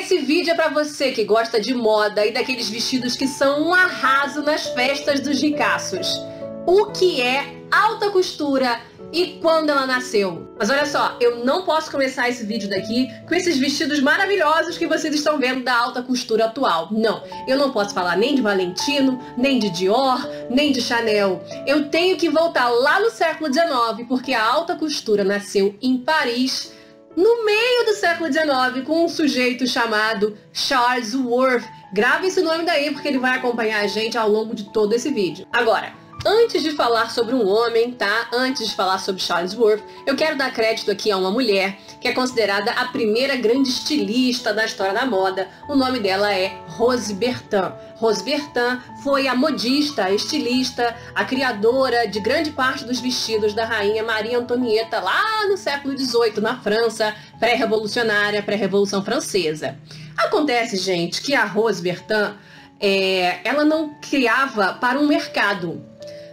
Esse vídeo é pra você que gosta de moda e daqueles vestidos que são um arraso nas festas dos ricaços. O que é alta costura e quando ela nasceu? Mas olha só, eu não posso começar esse vídeo daqui com esses vestidos maravilhosos que vocês estão vendo da alta costura atual. Não, eu não posso falar nem de Valentino, nem de Dior, nem de Chanel. Eu tenho que voltar lá no século XIX, porque a alta costura nasceu em Paris, no meio do século XIX, com um sujeito chamado Charles Worth. Grave esse nome daí, porque ele vai acompanhar a gente ao longo de todo esse vídeo. Agora, antes de falar sobre um homem, tá? Antes de falar sobre Charles Worth, eu quero dar crédito aqui a uma mulher que é considerada a primeira grande estilista da história da moda. O nome dela é Rose Bertin. Rose Bertin foi a modista, a estilista, a criadora de grande parte dos vestidos da rainha Maria Antonieta lá no século XVIII, na França, pré-revolucionária, pré-revolução francesa. Acontece, gente, que a Rose Bertin, ela não criava para um mercado.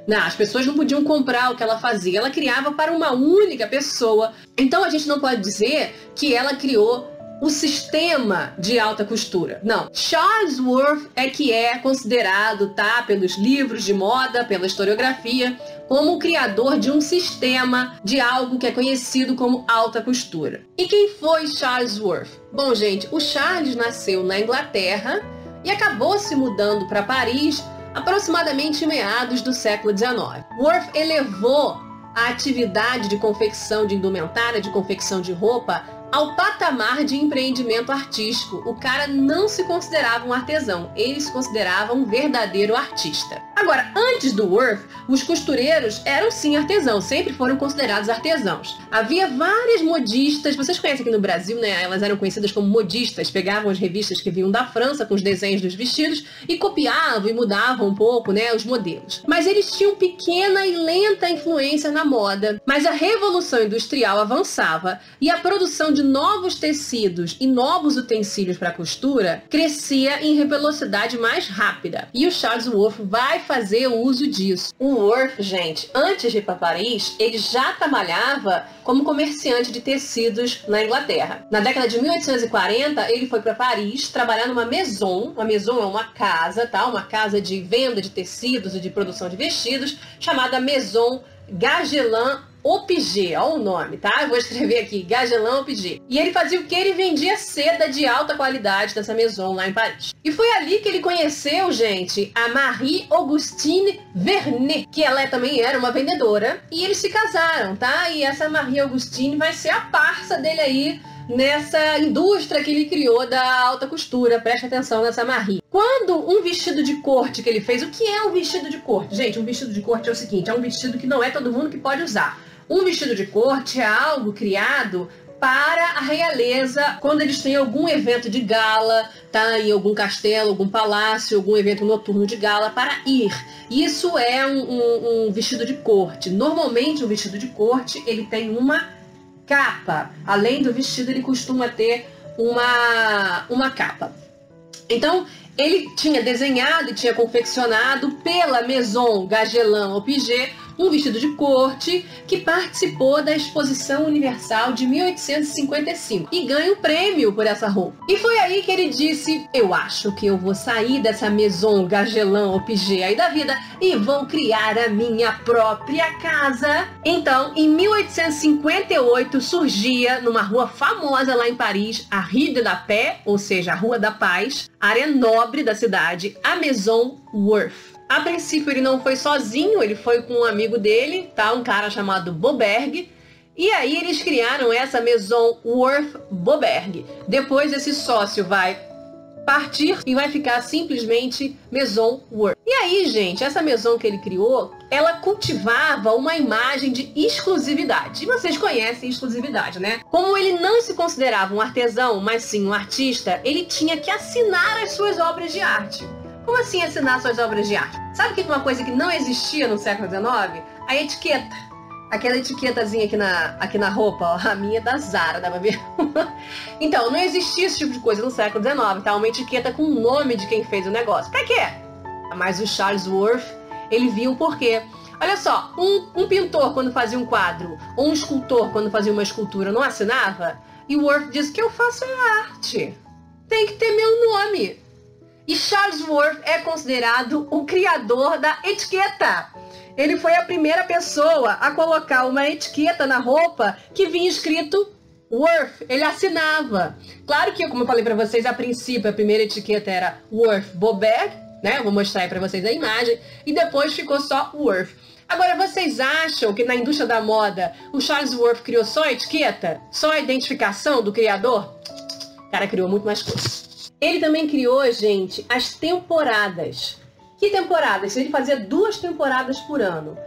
Não, as pessoas não podiam comprar o que ela fazia, ela criava para uma única pessoa. Então a gente não pode dizer que ela criou o sistema de alta costura. Não, Charles Worth é que é considerado, tá, pelos livros de moda, pela historiografia, como o criador de um sistema de algo que é conhecido como alta costura. E quem foi Charles Worth? Bom, gente, o Charles nasceu na Inglaterra e acabou se mudando para Paris aproximadamente em meados do século XIX. Worth elevou a atividade de confecção de indumentária, de confecção de roupa, ao patamar de empreendimento artístico. O cara não se considerava um artesão, ele se considerava um verdadeiro artista. Agora, antes do Worth, os costureiros eram sim artesãos, sempre foram considerados artesãos. Havia várias modistas, vocês conhecem aqui no Brasil, né? Elas eram conhecidas como modistas, pegavam as revistas que vinham da França com os desenhos dos vestidos e copiavam e mudavam um pouco, né, os modelos. Mas eles tinham pequena e lenta influência na moda. Mas a revolução industrial avançava e a produção de novos tecidos e novos utensílios para costura crescia em velocidade mais rápida. E o Charles Worth vai fazer uso disso. O Worth, gente, antes de ir para Paris, ele já trabalhava como comerciante de tecidos na Inglaterra. Na década de 1840, ele foi para Paris trabalhar numa maison. Uma maison é uma casa, tá? Uma casa de venda de tecidos e de produção de vestidos, chamada Maison Gagelin Opiguet, olha o nome, tá? Eu vou escrever aqui, Gagelin Opiguet. E ele fazia o que? Ele vendia seda de alta qualidade dessa maison lá em Paris. E foi ali que ele conheceu, gente, a Marie-Augustine Vernet, que ela também era uma vendedora, e eles se casaram, tá? E essa Marie-Augustine vai ser a parça dele aí nessa indústria que ele criou da alta costura. Preste atenção nessa Marie. Quando um vestido de corte que ele fez, o que é um vestido de corte? Gente, um vestido de corte é o seguinte, é um vestido que não é todo mundo que pode usar. Um vestido de corte é algo criado para a realeza, quando eles têm algum evento de gala, tá? Em algum castelo, algum palácio, algum evento noturno de gala, para ir. Isso é um vestido de corte. Normalmente, um vestido de corte, ele tem uma capa. Além do vestido, ele costuma ter uma capa. Então, ele tinha desenhado e tinha confeccionado pela Maison Gagelin Opiguet um vestido de corte que participou da Exposição Universal de 1855 e ganha um prêmio por essa roupa. E foi aí que ele disse, eu acho que eu vou sair dessa Maison Gagelin Opiguet aí da vida e vou criar a minha própria casa. Então, em 1858, surgia numa rua famosa lá em Paris, a Rue de la Paix, ou seja, a Rua da Paz, área nobre da cidade, a Maison Worth. A princípio ele não foi sozinho, ele foi com um amigo dele, tá? Um cara chamado Boberg. E aí eles criaram essa Maison Worth Boberg. Depois esse sócio vai partir e vai ficar simplesmente Maison Worth. E aí, gente, essa maison que ele criou, ela cultivava uma imagem de exclusividade. E vocês conhecem exclusividade, né? Como ele não se considerava um artesão, mas sim um artista, ele tinha que assinar as suas obras de arte. Como assim assinar suas obras de arte? Sabe que uma coisa que não existia no século XIX? A etiqueta. Aquela etiquetazinha aqui na roupa, ó, a minha é da Zara, dá pra ver? Então, não existia esse tipo de coisa no século XIX, tá? Uma etiqueta com o nome de quem fez o negócio. Pra quê? Mas o Charles Worth, ele viu o porquê. Olha só, um pintor quando fazia um quadro, ou um escultor quando fazia uma escultura, não assinava? E o Worth disse que eu faço é arte. tem que ter meu nome. E Charles Worth é considerado o criador da etiqueta. Ele foi a primeira pessoa a colocar uma etiqueta na roupa que vinha escrito Worth. Ele assinava. Claro que, como eu falei para vocês, a princípio a primeira etiqueta era Worth Boberg, né? Eu vou mostrar aí para vocês a imagem. E depois ficou só Worth. Agora, vocês acham que na indústria da moda o Charles Worth criou só a etiqueta? Só a identificação do criador? O cara criou muito mais coisa. Ele também criou, gente, as temporadas. Que temporadas? Ele fazia 2 temporadas por ano.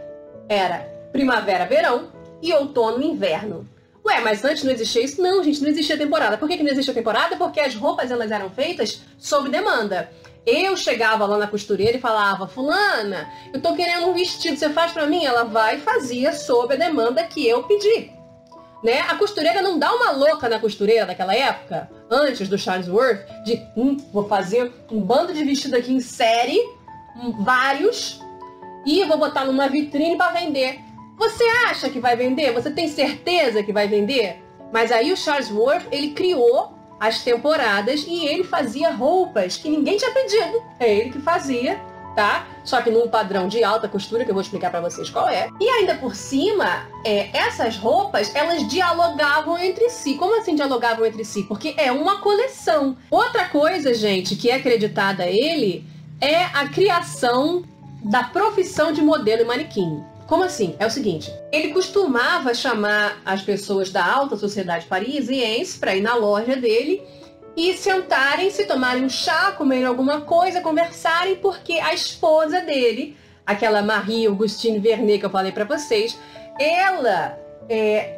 Era primavera-verão e outono-inverno. Ué, mas antes não existia isso? Não, gente, não existia temporada. Por que não existia temporada? Porque as roupas elas eram feitas sob demanda. Eu chegava lá na costureira e falava, fulana, eu tô querendo um vestido, você faz pra mim? Ela vai e fazia sob a demanda que eu pedi. Né? A costureira não dá uma louca na costureira daquela época, antes do Charles Worth, de vou fazer um bando de vestido aqui em série, vários, e vou botar numa vitrine para vender. Você acha que vai vender? Você tem certeza que vai vender? Mas aí o Charles Worth, ele criou as temporadas e ele fazia roupas que ninguém tinha pedido. É ele que fazia, tá? Só que num padrão de alta costura, que eu vou explicar pra vocês qual é. E ainda por cima, essas roupas, elas dialogavam entre si. Como assim dialogavam entre si? Porque é uma coleção. Outra coisa, gente, que é acreditada a ele, é a criação da profissão de modelo e manequim. Como assim? É o seguinte, ele costumava chamar as pessoas da alta sociedade parisiense para ir na loja dele e sentarem, se tomarem um chá, comerem alguma coisa, conversarem, porque a esposa dele, aquela Marie Augustine Vernet que eu falei para vocês, ela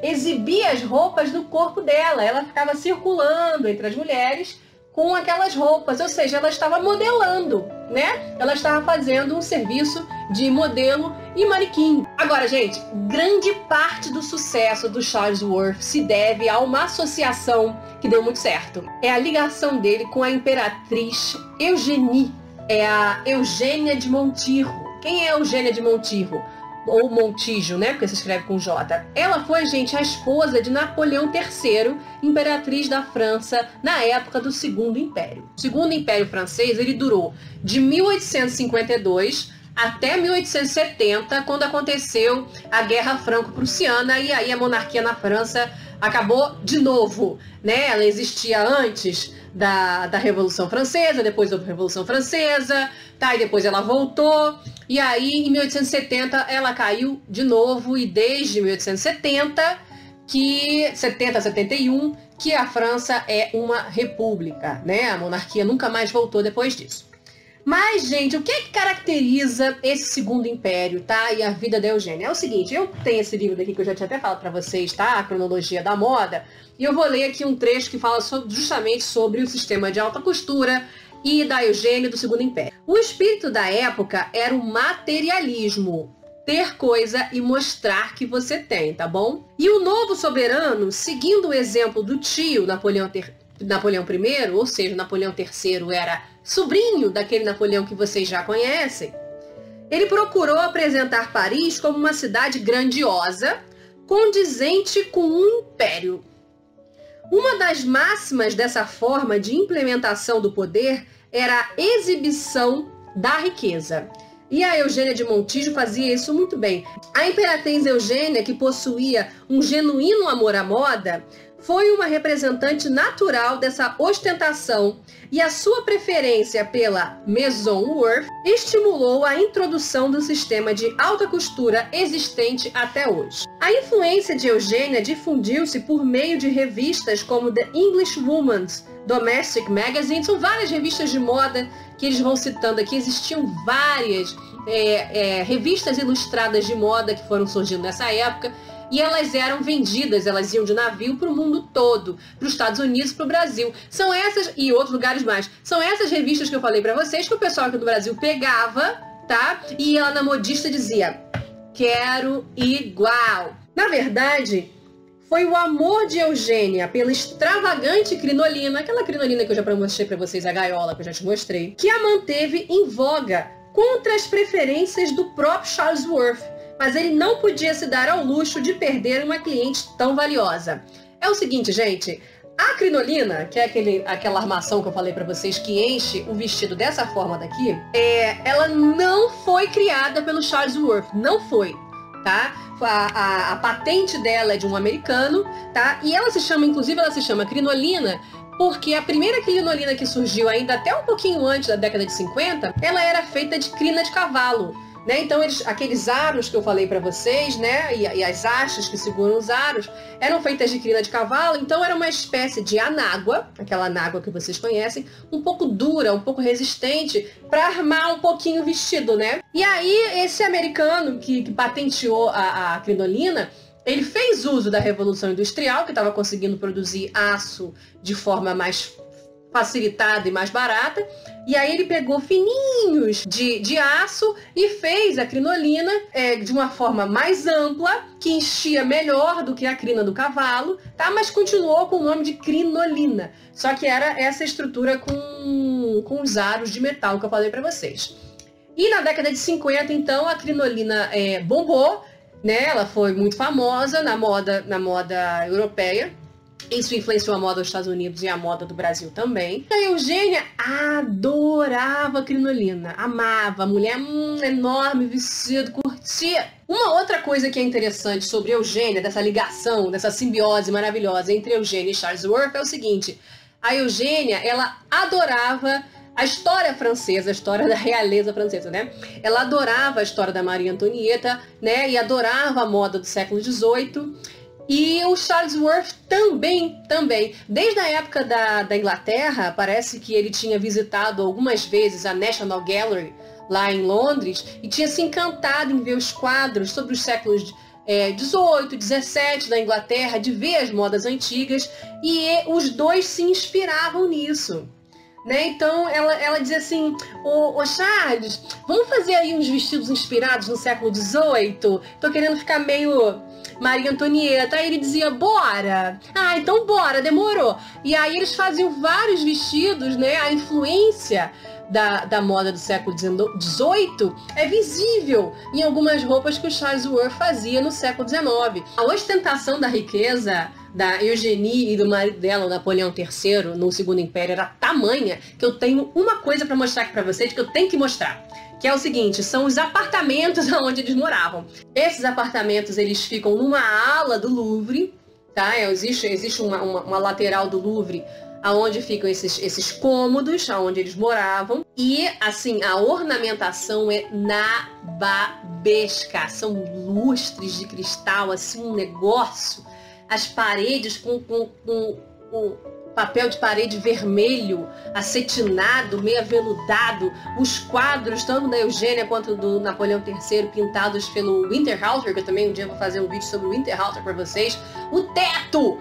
exibia as roupas do corpo dela, ela ficava circulando entre as mulheres com aquelas roupas, ou seja, ela estava modelando, né? Ela estava fazendo um serviço de modelo e manequim. Agora, gente, grande parte do sucesso do Charles Worth se deve a uma associação que deu muito certo. É a ligação dele com a imperatriz Eugénie. É a Eugênia de Montijo. Quem é Eugênia de Montijo? Ou Montijo, né? Porque se escreve com J. Ela foi, gente, a esposa de Napoleão III, imperatriz da França, na época do Segundo Império. O Segundo Império francês, ele durou de 1852 até 1870, quando aconteceu a Guerra Franco-Prussiana, e aí a monarquia na França acabou de novo, né? Ela existia antes da Revolução Francesa, depois da Revolução Francesa, tá? E depois ela voltou, e aí em 1870 ela caiu de novo, e desde 1870, 71, que a França é uma república, né? A monarquia nunca mais voltou depois disso. Mas, gente, o que é que caracteriza esse Segundo Império, tá? E a vida da Eugênia? É o seguinte, eu tenho esse livro daqui que eu já tinha até falado pra vocês, tá? A Cronologia da Moda. E eu vou ler aqui um trecho que fala justamente sobre o sistema de alta costura e da Eugênia do Segundo Império. O espírito da época era o materialismo. Ter coisa e mostrar que você tem, tá bom? E o novo soberano, seguindo o exemplo do tio Napoleão I, ou seja, Napoleão III era sobrinho daquele Napoleão que vocês já conhecem, ele procurou apresentar Paris como uma cidade grandiosa, condizente com um império. Uma das máximas dessa forma de implementação do poder era a exibição da riqueza. E a Eugênia de Montijo fazia isso muito bem. A imperatriz Eugênia, que possuía um genuíno amor à moda, foi uma representante natural dessa ostentação, e a sua preferência pela Maison Worth estimulou a introdução do sistema de alta costura existente até hoje. A influência de Eugênia difundiu-se por meio de revistas como The English Woman's Domestic Magazine. São várias revistas de moda que eles vão citando aqui. Existiam várias revistas ilustradas de moda que foram surgindo nessa época, e elas eram vendidas, elas iam de navio para o mundo todo, para os Estados Unidos, para o Brasil. São essas e outros lugares mais. São essas revistas que eu falei para vocês que o pessoal aqui do Brasil pegava, tá? E ela na modista dizia, quero igual. Na verdade, foi o amor de Eugênia pela extravagante crinolina, aquela crinolina que eu já mostrei para vocês, a gaiola que eu já te mostrei, que a manteve em voga contra as preferências do próprio Charles Worth. Mas ele não podia se dar ao luxo de perder uma cliente tão valiosa. É o seguinte, gente, A crinolina, que é aquela armação que eu falei pra vocês que enche o vestido dessa forma daqui, ela não foi criada pelo Charles Worth, não foi, tá? A patente dela é de um americano, tá? E ela se chama crinolina porque a primeira crinolina que surgiu ainda até um pouquinho antes da década de 50, ela era feita de crina de cavalo. Né? Então, aqueles aros que eu falei para vocês, né? E as hastes que seguram os aros, eram feitas de crina de cavalo, então era uma espécie de anágua, aquela anágua que vocês conhecem, um pouco dura, um pouco resistente, para armar um pouquinho o vestido, né? E aí, esse americano que patenteou a crinolina, ele fez uso da Revolução Industrial, que estava conseguindo produzir aço de forma mais facilitada e mais barata, e aí ele pegou fininhos de aço e fez a crinolina de uma forma mais ampla, que enchia melhor do que a crina do cavalo, tá? Mas continuou com o nome de crinolina. Só que era essa estrutura com os aros de metal que eu falei para vocês. E na década de 50, então, a crinolina bombou, né? Ela foi muito famosa na moda europeia. Isso influenciou a moda dos Estados Unidos e a moda do Brasil também. A Eugênia adorava crinolina, amava, mulher enorme, vestido, curtia. Uma outra coisa que é interessante sobre Eugênia, dessa ligação, dessa simbiose maravilhosa entre Eugênia e Charles Worth é o seguinte: a Eugênia, ela adorava a história francesa, a história da realeza francesa, né? Ela adorava a história da Maria Antonieta, né? E adorava a moda do século XVIII. E o Charles Worth também. Desde a época da Inglaterra, parece que ele tinha visitado algumas vezes a National Gallery, lá em Londres, e tinha se encantado em ver os quadros sobre os séculos 18, 17 da Inglaterra, de ver as modas antigas, e os dois se inspiravam nisso. Né? Então ela dizia assim: ô Charles, vamos fazer aí uns vestidos inspirados no século XVIII? Tô querendo ficar meio Maria Antonieta. Aí ele dizia: bora! Ah, então bora, demorou. E aí eles faziam vários vestidos, né? A influência da moda do século XVIII é visível em algumas roupas que o Charles Worth fazia no século XIX. A ostentação da riqueza da Eugénie e do marido dela, o Napoleão III, no Segundo Império, era tamanha que eu tenho uma coisa para mostrar aqui para vocês que eu tenho que mostrar. Que é o seguinte: são os apartamentos onde eles moravam. Esses apartamentos, eles ficam numa ala do Louvre, tá? Existe uma lateral do Louvre aonde ficam esses cômodos, aonde eles moravam. E, assim, a ornamentação é nababesca. São lustres de cristal, assim, um negócio. As paredes com papel de parede vermelho, acetinado, meio aveludado. Os quadros, tanto da Eugênia quanto do Napoleão III, pintados pelo Winterhalter, que eu também um dia vou fazer um vídeo sobre o Winterhalter para vocês. O teto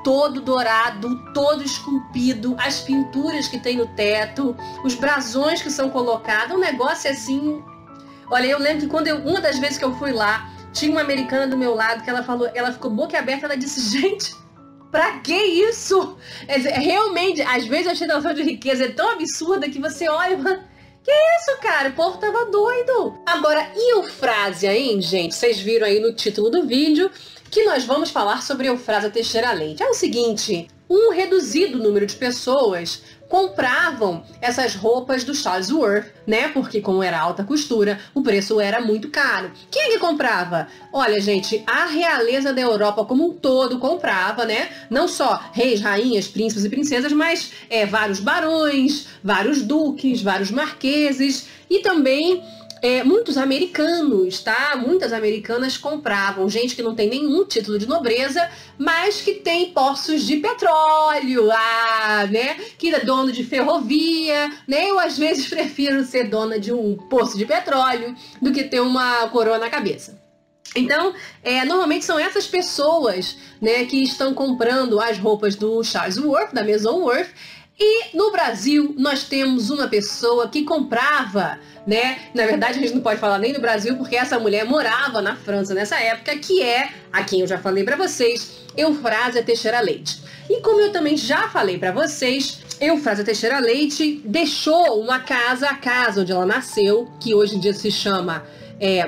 todo dourado, todo esculpido, as pinturas que tem no teto, os brasões que são colocados, um negócio assim. Olha, eu lembro que uma das vezes que eu fui lá, tinha uma americana do meu lado que ela ficou boca aberta, ela disse: gente, pra que isso? Realmente, às vezes a ostentação de riqueza é tão absurda que você olha e fala: que isso, cara? O povo tava doido. Agora, e Eufrásia, hein, gente? Vocês viram aí no título do vídeo que nós vamos falar sobre Eufrásia Teixeira Leite. É o seguinte: um reduzido número de pessoas compravam essas roupas do Charles Worth, né? Porque como era alta costura, o preço era muito caro. Quem é que comprava? Olha, gente, a realeza da Europa como um todo comprava, né? Não só reis, rainhas, príncipes e princesas, mas vários barões, vários duques, vários marqueses e também muitos americanos, tá? Muitas americanas compravam, gente que não tem nenhum título de nobreza, mas que tem poços de petróleo, né? Que é dono de ferrovia, né? Eu às vezes prefiro ser dona de um poço de petróleo do que ter uma coroa na cabeça. Então, normalmente são essas pessoas, né, que estão comprando as roupas do Charles Worth, da Maison Worth. E no Brasil, nós temos uma pessoa que comprava, né? Na verdade, a gente não pode falar nem no Brasil, porque essa mulher morava na França nessa época, que é, a quem eu já falei pra vocês, Eufrásia Teixeira Leite. E como eu também já falei pra vocês, Eufrásia Teixeira Leite deixou uma casa, a casa onde ela nasceu, que hoje em dia se chama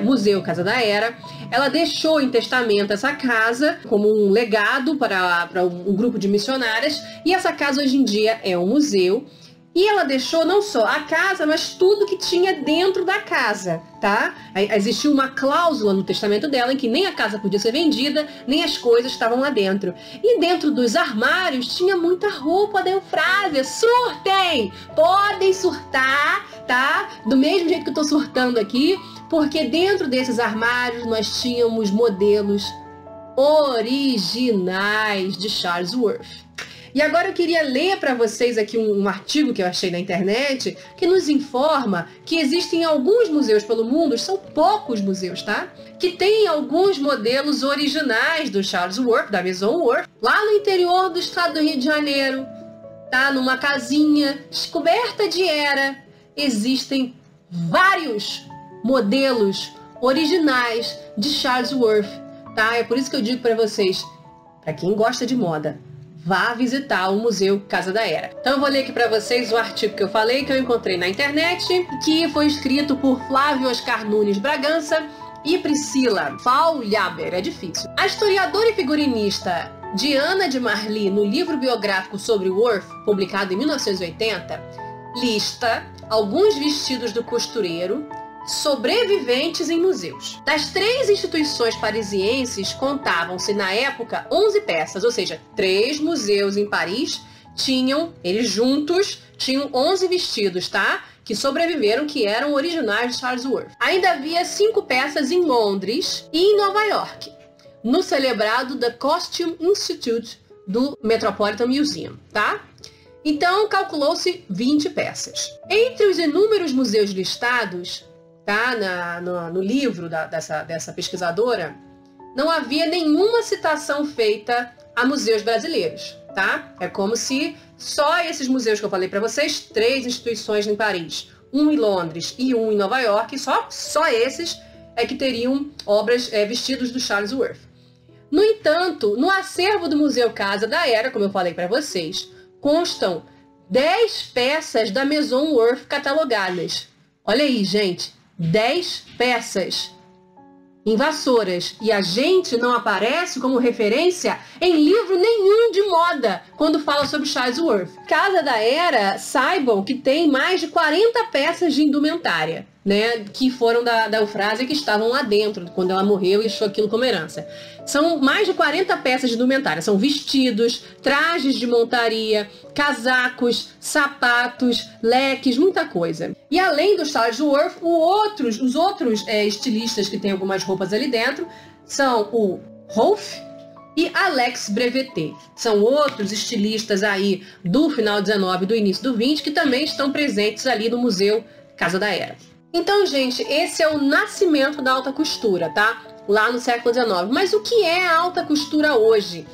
Museu Casa da Era. Ela deixou em testamento essa casa como um legado para um grupo de missionárias, e essa casa hoje em dia é um museu. E ela deixou não só a casa, mas tudo que tinha dentro da casa, tá? Existia uma cláusula no testamento dela em que nem a casa podia ser vendida, nem as coisas estavam lá dentro. E dentro dos armários tinha muita roupa da Eufrásia. Surtem! Podem surtar, tá? Do mesmo jeito que eu tô surtando aqui, porque dentro desses armários nós tínhamos modelos originais de Charles Worth. E agora eu queria ler para vocês aqui um artigo que eu achei na internet, que nos informa que existem alguns museus pelo mundo, são poucos museus, tá? Que tem alguns modelos originais do Charles Worth, da Maison Worth, lá no interior do estado do Rio de Janeiro, tá? Numa casinha coberta de era. Existem vários modelos originais de Charles Worth, tá? É por isso que eu digo para vocês, para quem gosta de moda, vá visitar o Museu Casa da Era. Então eu vou ler aqui para vocês o artigo que eu falei, que eu encontrei na internet, que foi escrito por Flávio Oscar Nunes Bragança e Priscila Faulhaber. É difícil. A historiadora e figurinista Diana de Marly, no livro biográfico sobre Worth, publicado em 1980, lista alguns vestidos do costureiro sobreviventes em museus. Das 3 instituições parisienses, contavam-se na época 11 peças, ou seja, 3 museus em Paris eles juntos tinham 11 vestidos, tá? Que sobreviveram, que eram originais de Charles Worth. Ainda havia 5 peças em Londres e em Nova York, no celebrado The Costume Institute do Metropolitan Museum, tá? Então, calculou-se 20 peças. Entre os inúmeros museus listados, tá, no livro dessa pesquisadora, não havia nenhuma citação feita a museus brasileiros, tá? É como se só esses museus que eu falei para vocês, 3 instituições em Paris, um em Londres e um em Nova York, só esses é que teriam obras, vestidos do Charles Worth. No entanto, no acervo do Museu Casa da Era, como eu falei para vocês, constam 10 peças da Maison Worth catalogadas. Olha aí, gente. 10 peças em vassouras, e a gente não aparece como referência em livro nenhum de moda quando fala sobre Charles Worth. Casa da Era, saibam que tem mais de 40 peças de indumentária, né, que foram da Eufrásia, que estavam lá dentro quando ela morreu e deixou aquilo como herança. São mais de 40 peças de indumentária, são vestidos, trajes de montaria, casacos, sapatos, leques, muita coisa. E além do Charles Worth, os outros estilistas que têm algumas roupas ali dentro são o Rolf e Alex Breveté. São outros estilistas aí do final 19 e do início do 20 que também estão presentes ali no Museu Casa da Era. Então, gente, esse é o nascimento da alta costura, tá? Lá no século XIX. Mas o que é a alta costura hoje?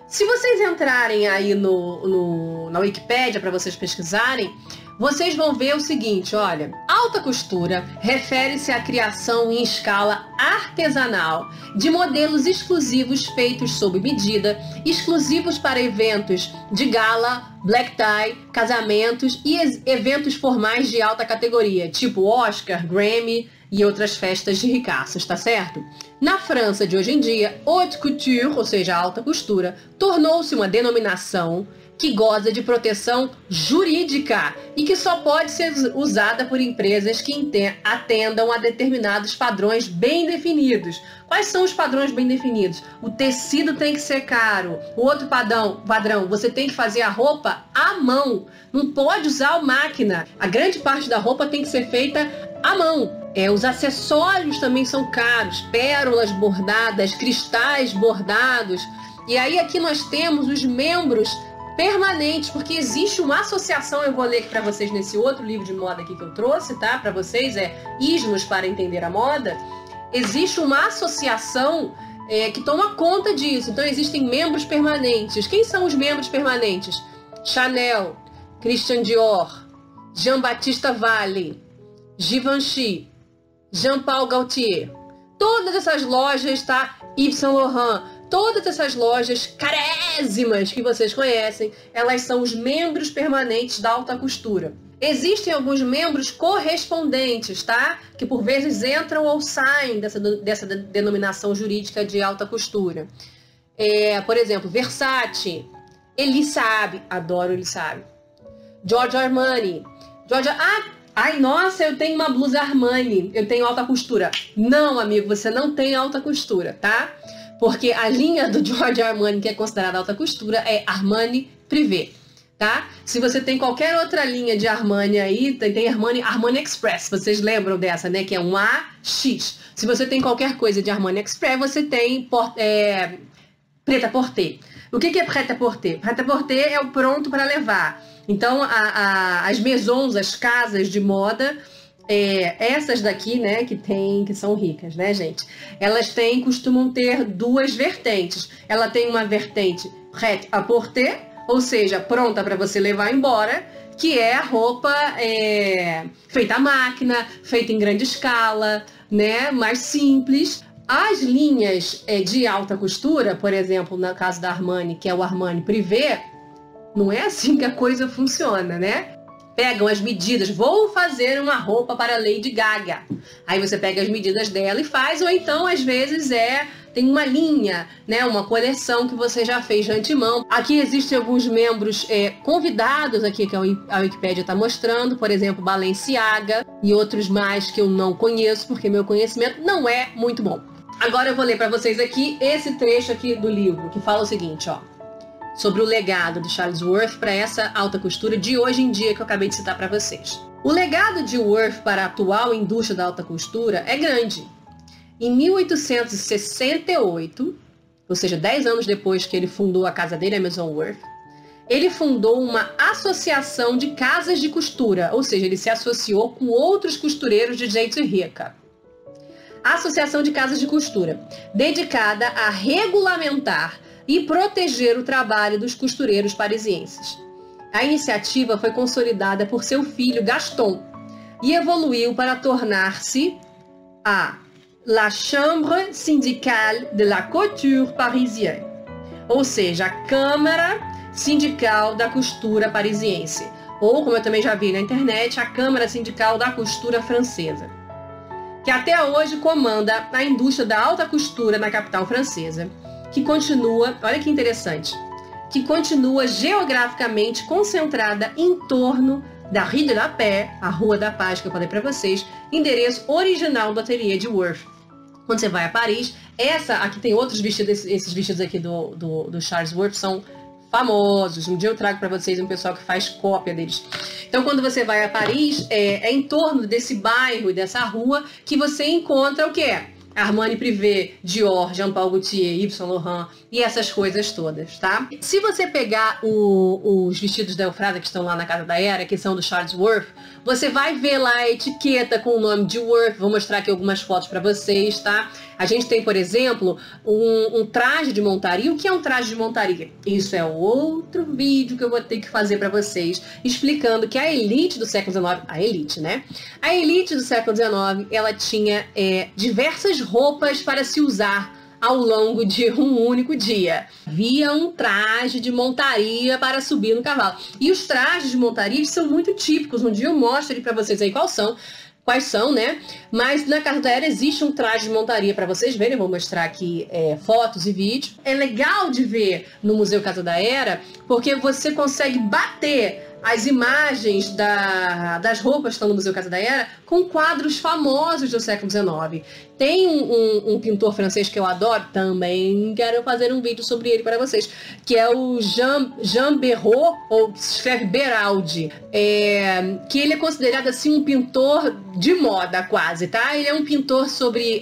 Se vocês entrarem aí na Wikipédia para vocês pesquisarem, vocês vão ver o seguinte, olha, alta costura refere-se à criação em escala artesanal de modelos exclusivos feitos sob medida, exclusivos para eventos de gala, black tie, casamentos e eventos formais de alta categoria, tipo Oscar, Grammy e outras festas de ricaços, tá certo? Na França de hoje em dia, haute couture, ou seja, alta costura, tornou-se uma denominação que goza de proteção jurídica e que só pode ser usada por empresas que atendam a determinados padrões bem definidos. Quais são os padrões bem definidos? O tecido tem que ser caro. O outro padrão, você tem que fazer a roupa à mão. Não pode usar a máquina. A grande parte da roupa tem que ser feita à mão. Os acessórios também são caros. Pérolas bordadas, cristais bordados. E aí aqui nós temos os membros permanentes, porque existe uma associação, eu vou ler aqui para vocês nesse outro livro de moda aqui que eu trouxe, tá? Para vocês, Ismos para Entender a Moda. Existe uma associação que toma conta disso. Então existem membros permanentes. Quem são os membros permanentes? Chanel, Christian Dior, Jean-Baptiste Valli, Givenchy, Jean-Paul Gaultier. Todas essas lojas, tá? Yves Saint Laurent. Todas essas lojas carésimas que vocês conhecem, elas são os membros permanentes da alta costura. Existem alguns membros correspondentes, tá? Que por vezes entram ou saem dessa denominação jurídica de alta costura. Por exemplo, Versace, Elissabe, adoro Elissabe. Giorgio Armani. Ai, nossa, eu tenho uma blusa Armani, eu tenho alta costura. Não, amigo, você não tem alta costura, tá? Porque a linha do Giorgio Armani, que é considerada alta costura, é Armani Privé. Tá? Se você tem qualquer outra linha de Armani aí, tem Armani Express, vocês lembram dessa, né? Que é um AX. Se você tem qualquer coisa de Armani Express, você tem prêt-à-porter. O que é prêt-à-porter? Prêt-à-porter é o pronto para levar. Então, as maisons, as casas de moda, essas daqui, né, que são ricas, né, gente? Elas costumam ter duas vertentes. Ela tem uma vertente prêt-à-porter, ou seja, pronta para você levar embora, que é a roupa feita à máquina, feita em grande escala, né, mais simples. As linhas de alta costura, por exemplo, no caso da Armani, que é o Armani Privé, não é assim que a coisa funciona, né? Pegam as medidas, vou fazer uma roupa para Lady Gaga. Aí você pega as medidas dela e faz, ou então, às vezes, tem uma linha, né, uma coleção que você já fez de antemão. Aqui existem alguns membros convidados aqui que a Wikipédia está mostrando, por exemplo, Balenciaga e outros mais que eu não conheço, porque meu conhecimento não é muito bom. Agora eu vou ler para vocês aqui esse trecho aqui do livro, que fala o seguinte, ó, sobre o legado de Charles Worth para essa alta costura de hoje em dia que eu acabei de citar para vocês. O legado de Worth para a atual indústria da alta costura é grande. Em 1868, ou seja, 10 anos depois que ele fundou a casa dele, a Maison Worth, ele fundou uma associação de casas de costura, ou seja, ele se associou com outros costureiros de gente rica. A Associação de Casas de Costura, dedicada a regulamentar e proteger o trabalho dos costureiros parisienses. A iniciativa foi consolidada por seu filho Gaston e evoluiu para tornar-se a La Chambre Syndicale de la Couture Parisienne, ou seja, a Câmara Sindical da Costura Parisiense, ou, como eu também já vi na internet, a Câmara Sindical da Costura Francesa, que até hoje comanda a indústria da alta costura na capital francesa, que continua, olha que interessante, que continua geograficamente concentrada em torno da Rue de la Paix, a Rua da Paz, que eu falei para vocês, endereço original do ateliê de Worth. Quando você vai a Paris, aqui tem outros vestidos, esses vestidos aqui do Charles Worth são famosos. Um dia eu trago para vocês um pessoal que faz cópia deles. Então, quando você vai a Paris, é em torno desse bairro e dessa rua que você encontra o quê? Armani Privé, Dior, Jean Paul Gaultier, Yves Saint Laurent e essas coisas todas, tá? Se você pegar os vestidos da Eufrada que estão lá na Casa da Era, que são do Charles Worth, você vai ver lá a etiqueta com o nome de Worth. Vou mostrar aqui algumas fotos para vocês, tá? A gente tem, por exemplo, um traje de montaria. O que é um traje de montaria? Isso é outro vídeo que eu vou ter que fazer para vocês, explicando que a elite do século XIX, a elite, né? A elite do século XIX, ela tinha diversas roupas para se usar ao longo de um único dia. Havia um traje de montaria para subir no cavalo. E os trajes de montaria são muito típicos. Um dia eu mostro para vocês aí quais são, né? Mas na Casa da Era existe um traje de montaria para vocês verem. Eu vou mostrar aqui fotos e vídeos. É legal de ver no Museu Casa da Era, porque você consegue bater as imagens das roupas que estão no Museu Casa da Era com quadros famosos do século XIX. Tem um pintor francês que eu adoro, também quero fazer um vídeo sobre ele para vocês, que é o Jean Berraud, ou se escreve Beraldi, que ele é considerado assim um pintor de moda quase, tá? Ele é um pintor sobre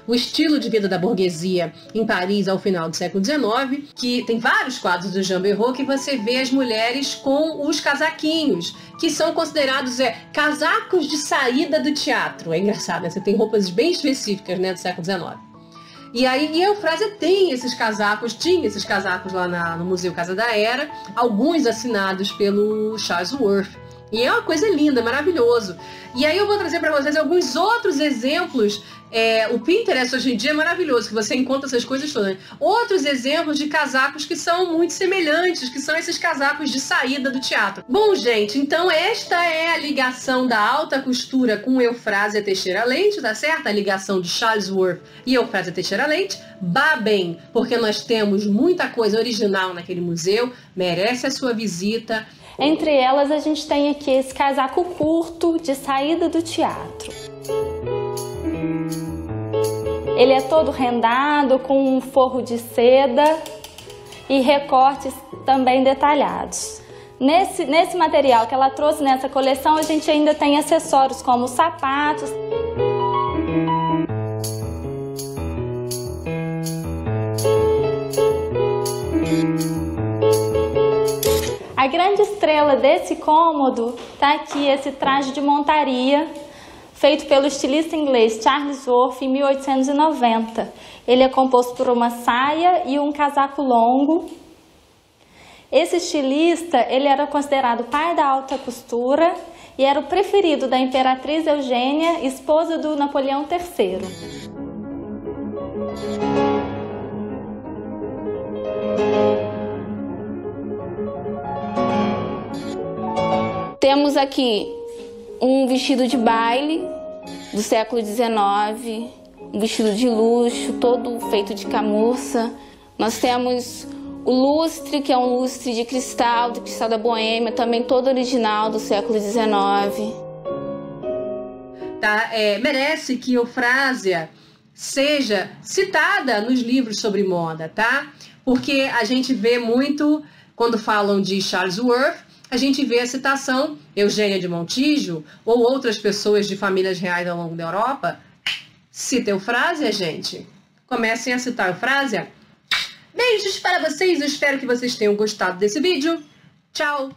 o estilo de vida da burguesia em Paris ao final do século XIX, que tem vários quadros do Jean Berraud que você vê as mulheres com os casaquinhos, que são considerados casacos de saída do teatro. É engraçado, né? Você tem roupas bem específicas, né, do século XIX. E aí, a Eufrásia tinha esses casacos lá no Museu Casa da Era, alguns assinados pelo Charles Worth, E é uma coisa linda, maravilhoso. E aí eu vou trazer para vocês alguns outros exemplos. O Pinterest hoje em dia é maravilhoso, que você encontra essas coisas todas. Outros exemplos de casacos que são muito semelhantes, que são esses casacos de saída do teatro. Bom, gente, então esta é a ligação da alta costura com Eufrásia Teixeira Leite, tá certo? A ligação de Charles Worth e Eufrásia Teixeira Leite. Babem, porque nós temos muita coisa original naquele museu, merece a sua visita. Entre elas, a gente tem aqui esse casaco curto de saída do teatro. Ele é todo rendado, com um forro de seda e recortes também detalhados. Nesse material que ela trouxe nessa coleção, a gente ainda tem acessórios como sapatos. A grande estrela desse cômodo está aqui, esse traje de montaria, feito pelo estilista inglês Charles Worth em 1890. Ele é composto por uma saia e um casaco longo. Esse estilista, ele era considerado pai da alta costura e era o preferido da Imperatriz Eugênia, esposa do Napoleão III. Temos aqui um vestido de baile do século XIX, um vestido de luxo, todo feito de camurça. Nós temos o lustre, que é um lustre de cristal da Boêmia, também todo original do século XIX. Tá? Merece que Eufrásia seja citada nos livros sobre moda, tá? Porque a gente vê muito, quando falam de Charles Worth, a gente vê a citação Eugênia de Montijo ou outras pessoas de famílias reais ao longo da Europa. Cita Eufrásia, gente. Comecem a citar Eufrásia. Beijos para vocês, eu espero que vocês tenham gostado desse vídeo. Tchau!